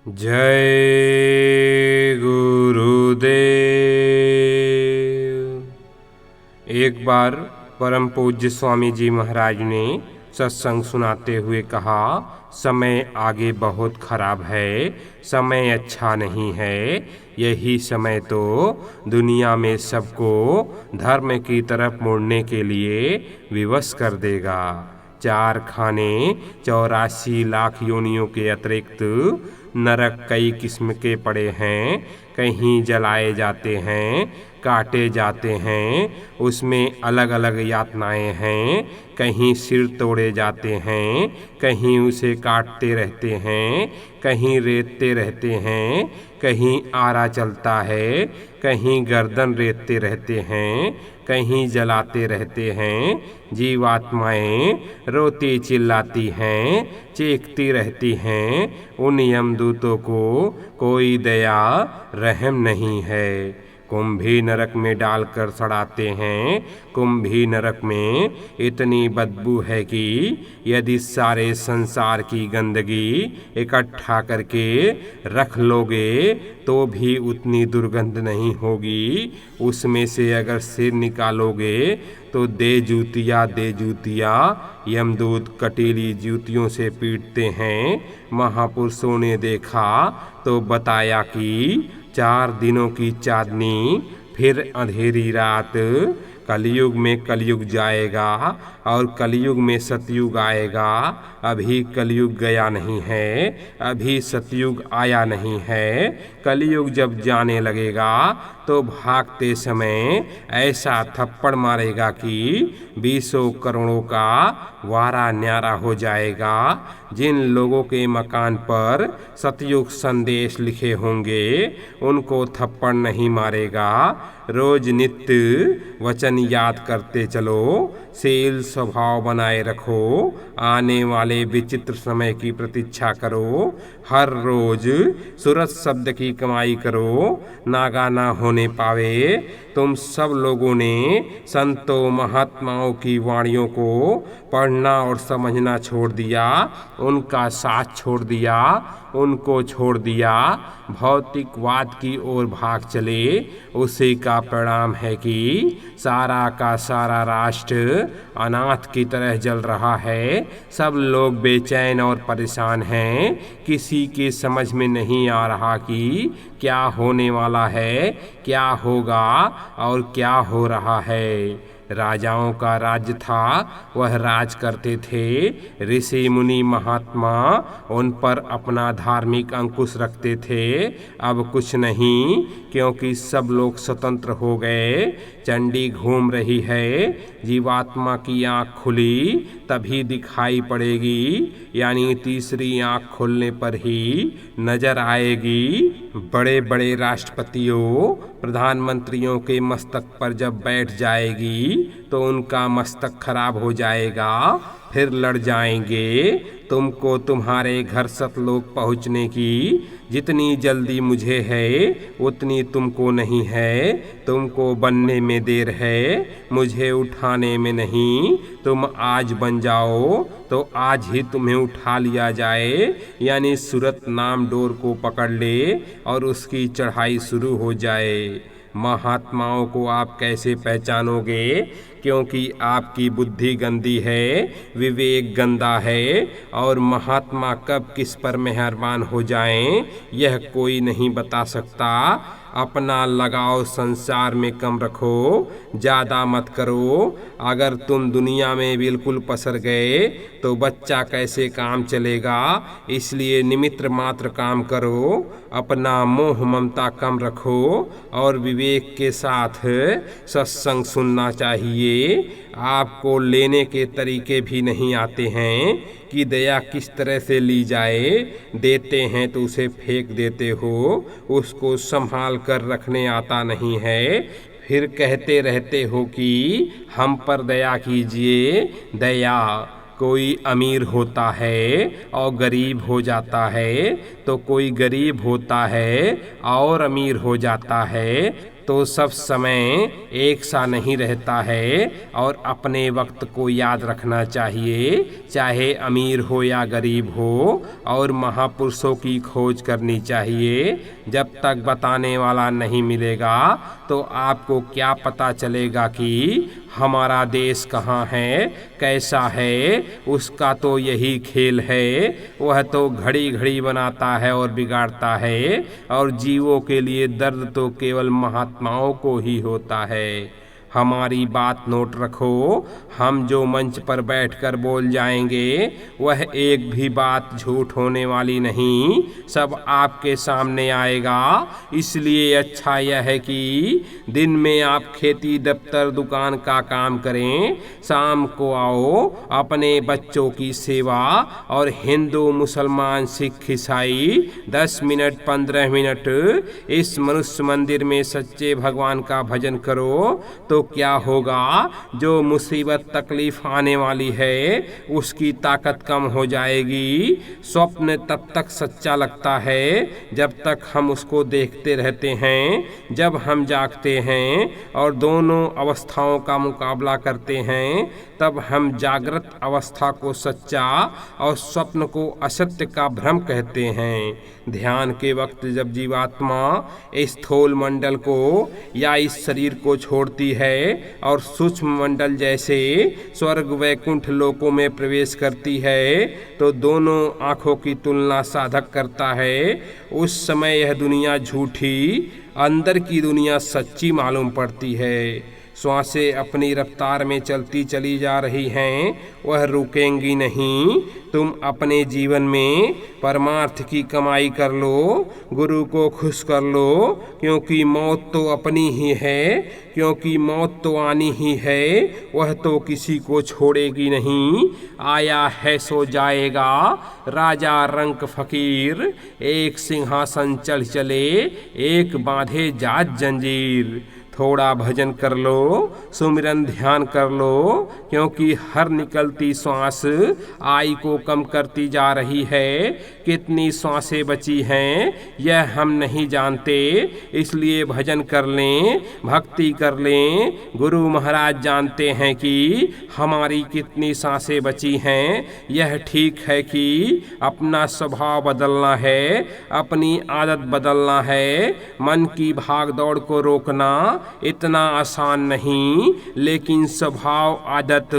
जय गुरुदेव। एक बार परम पूज्य स्वामी जी महाराज ने सत्संग सुनाते हुए कहा, समय आगे बहुत खराब है, समय अच्छा नहीं है। यही समय तो दुनिया में सबको धर्म की तरफ मुड़ने के लिए विवश कर देगा। 4 खाने 84 लाख योनियों के अतिरिक्त नरक कई किस्म के पड़े हैं। कहीं जलाए जाते हैं, काटे जाते हैं, उसमें अलग अलग यातनाएं हैं। कहीं सिर तोड़े जाते हैं, कहीं उसे काटते रहते हैं, कहीं रेतते रहते हैं, कहीं आरा चलता है, कहीं गर्दन रेतते रहते हैं, कहीं जलाते रहते हैं। जीवात्माएं रोती चिल्लाती हैं, चीखती रहती हैं। उन यमदूतों को कोई दया रहम नहीं है। कुंभी नरक में डालकर सड़ाते हैं। कुंभी नरक में इतनी बदबू है कि यदि सारे संसार की गंदगी इकट्ठा करके रख लोगे तो भी उतनी दुर्गंध नहीं होगी। उसमें से अगर सिर निकालोगे तो दे जूतियाँ यमदूत कटीली जूतियों से पीटते हैं। महापुरुषों ने देखा तो बताया कि 4 दिनों की चांदनी, फिर अंधेरी रात। कलयुग में कलयुग जाएगा और कलयुग में सतयुग आएगा। अभी कलयुग गया नहीं है, अभी सतयुग आया नहीं है। कलयुग जब जाने लगेगा तो भागते समय ऐसा थप्पड़ मारेगा कि 20 करोड़ों का वारा न्यारा हो जाएगा। जिन लोगों के मकान पर सतयुग संदेश लिखे होंगे उनको थप्पड़ नहीं मारेगा। रोज नित्य वचन याद करते चलो, शील स्वभाव बनाए रखो, आने वाले विचित्र समय की प्रतीक्षा करो। हर रोज सूरज शब्द की कमाई करो, नागा ना होने पावे। तुम सब लोगों ने संतों महात्माओं की वाणियों को पढ़ना और समझना छोड़ दिया, उनका साथ छोड़ दिया, उनको छोड़ दिया, भौतिकवाद की ओर भाग चले। उसी का परिणाम है कि सारा का सारा राष्ट्र अनाथ की तरह जल रहा है। सब लोग बेचैन और परेशान हैं। किसी के समझ में नहीं आ रहा कि क्या होने वाला है, क्या होगा और क्या हो रहा है। राजाओं का राज्य था, वह राज करते थे। ऋषि मुनि महात्मा उन पर अपना धार्मिक अंकुश रखते थे। अब कुछ नहीं, क्योंकि सब लोग स्वतंत्र हो गए। चंडी घूम रही है। जीवात्मा की आँख खुली तभी दिखाई पड़ेगी, यानी तीसरी आँख खोलने पर ही नजर आएगी। बड़े बड़े राष्ट्रपतियों, प्रधानमंत्रियों के मस्तक पर जब बैठ जाएगी तो उनका मस्तक खराब हो जाएगा, फिर लड़ जाएंगे। तुमको तुम्हारे घर सतलोक पहुँचने की जितनी जल्दी मुझे है उतनी तुमको नहीं है। तुमको बनने में देर है, मुझे उठाने में नहीं। तुम आज बन जाओ तो आज ही तुम्हें उठा लिया जाए, यानी सूरत नाम डोर को पकड़ ले और उसकी चढ़ाई शुरू हो जाए। महात्माओं को आप कैसे पहचानोगे? क्योंकि आपकी बुद्धि गंदी है, विवेक गंदा है, और महात्मा कब किस पर मेहरबान हो जाएं यह कोई नहीं बता सकता। अपना लगाव संसार में कम रखो, ज़्यादा मत करो। अगर तुम दुनिया में बिल्कुल पसर गए तो बच्चा कैसे काम चलेगा। इसलिए निमित्त मात्र काम करो, अपना मोह ममता कम रखो और विवेक के साथ सत्संग सुनना चाहिए। आपको लेने के तरीके भी नहीं आते हैं कि दया किस तरह से ली जाए। देते हैं तो उसे फेंक देते हो, उसको संभाल कर रखने आता नहीं है। फिर कहते रहते हो कि हम पर दया कीजिए। दया, कोई अमीर होता है और गरीब हो जाता है, तो कोई गरीब होता है और अमीर हो जाता है। तो सब समय एक सा नहीं रहता है और अपने वक्त को याद रखना चाहिए, चाहे अमीर हो या गरीब हो, और महापुरुषों की खोज करनी चाहिए। जब तक बताने वाला नहीं मिलेगा तो आपको क्या पता चलेगा कि हमारा देश कहाँ है, कैसा है। उसका तो यही खेल है, वह तो घड़ी घड़ी बनाता है और बिगाड़ता है, और जीवों के लिए दर्द तो केवल महात्माओं को ही होता है। हमारी बात नोट रखो, हम जो मंच पर बैठकर बोल जाएंगे वह एक भी बात झूठ होने वाली नहीं, सब आपके सामने आएगा। इसलिए अच्छा यह है कि दिन में आप खेती दफ्तर दुकान का काम करें, शाम को आओ अपने बच्चों की सेवा, और हिंदू मुसलमान सिख ईसाई 10 मिनट 15 मिनट इस मनुष्य मंदिर में सच्चे भगवान का भजन करो। तो क्या होगा, जो मुसीबत तकलीफ आने वाली है उसकी ताकत कम हो जाएगी। स्वप्न तब तक सच्चा लगता है जब तक हम उसको देखते रहते हैं। जब हम जागते हैं और दोनों अवस्थाओं का मुकाबला करते हैं तब हम जागृत अवस्था को सच्चा और स्वप्न को असत्य का भ्रम कहते हैं। ध्यान के वक्त जब जीवात्मा इस स्थूल मंडल को या इस शरीर को छोड़ती है और सूक्ष्म मंडल जैसे स्वर्ग वैकुंठ लोकों में प्रवेश करती है तो दोनों आँखों की तुलना साधक करता है। उस समय यह दुनिया झूठी, अंदर की दुनिया सच्ची मालूम पड़ती है। श्वासें अपनी रफ्तार में चलती चली जा रही हैं, वह रुकेंगी नहीं। तुम अपने जीवन में परमार्थ की कमाई कर लो, गुरु को खुश कर लो, क्योंकि मौत तो अपनी ही है, क्योंकि मौत तो आनी ही है, वह तो किसी को छोड़ेगी नहीं। आया है सो जाएगा, राजा रंक फकीर, एक सिंहासन चढ़ चले, एक बांधे जात जंजीर। थोड़ा भजन कर लो, सुमिरन ध्यान कर लो, क्योंकि हर निकलती श्वास आयु को कम करती जा रही है। कितनी श्वासें बची हैं यह हम नहीं जानते, इसलिए भजन कर लें, भक्ति कर लें। गुरु महाराज जानते हैं कि हमारी कितनी सांसें बची हैं। यह ठीक है कि अपना स्वभाव बदलना है, अपनी आदत बदलना है। मन की भाग दौड़ को रोकना इतना आसान नहीं, लेकिन स्वभाव, आदत,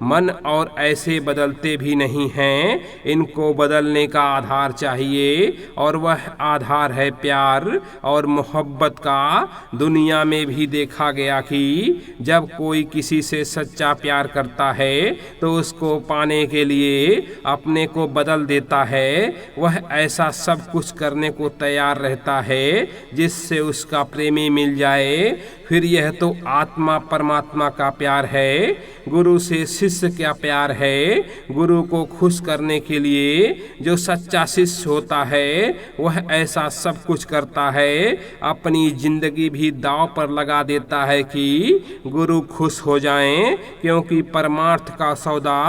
मन और ऐसे बदलते भी नहीं हैं। इनको बदलने का आधार चाहिए और वह आधार है प्यार और मोहब्बत का। दुनिया में भी देखा गया कि जब कोई किसी से सच्चा प्यार करता है तो उसको पाने के लिए अपने को बदल देता है। वह ऐसा सब कुछ करने को तैयार रहता है जिससे उसका प्रेमी मिल जाए। फिर यह तो आत्मा परमात्मा का प्यार है। गुरु से शिष्य का प्यार है। गुरु को खुश करने के लिए जो सच्चा शिष्य होता है वह ऐसा सब कुछ करता है, अपनी जिंदगी भी दांव पर लगा देता है कि गुरु खुश हो जाएं, क्योंकि परमार्थ का सौदा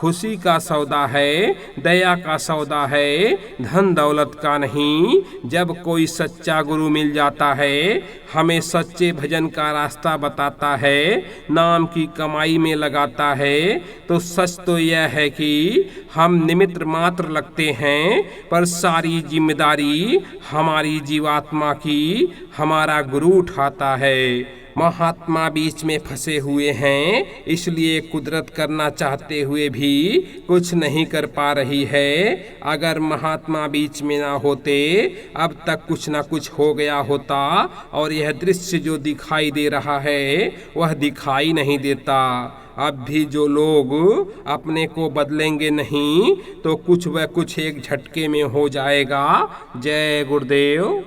खुशी का सौदा है, दया का सौदा है, धन दौलत का नहीं। जब कोई सच्चा गुरु मिल जाता है, हमें सच्चे भजन का रास्ता बताता है, नाम की कमाई में लगाता है, तो सच तो यह है कि हम निमित्त मात्र लगते हैं, पर सारी जिम्मेदारी हमारी जीवात्मा की हमारा गुरु उठाता है। महात्मा बीच में फंसे हुए हैं, इसलिए कुदरत करना चाहते हुए भी कुछ नहीं कर पा रही है। अगर महात्मा बीच में ना होते अब तक कुछ ना कुछ हो गया होता, और यह दृश्य जो दिखाई दे रहा है वह दिखाई नहीं देता। अब भी जो लोग अपने को बदलेंगे नहीं तो कुछ व कुछ एक झटके में हो जाएगा। जय गुरुदेव।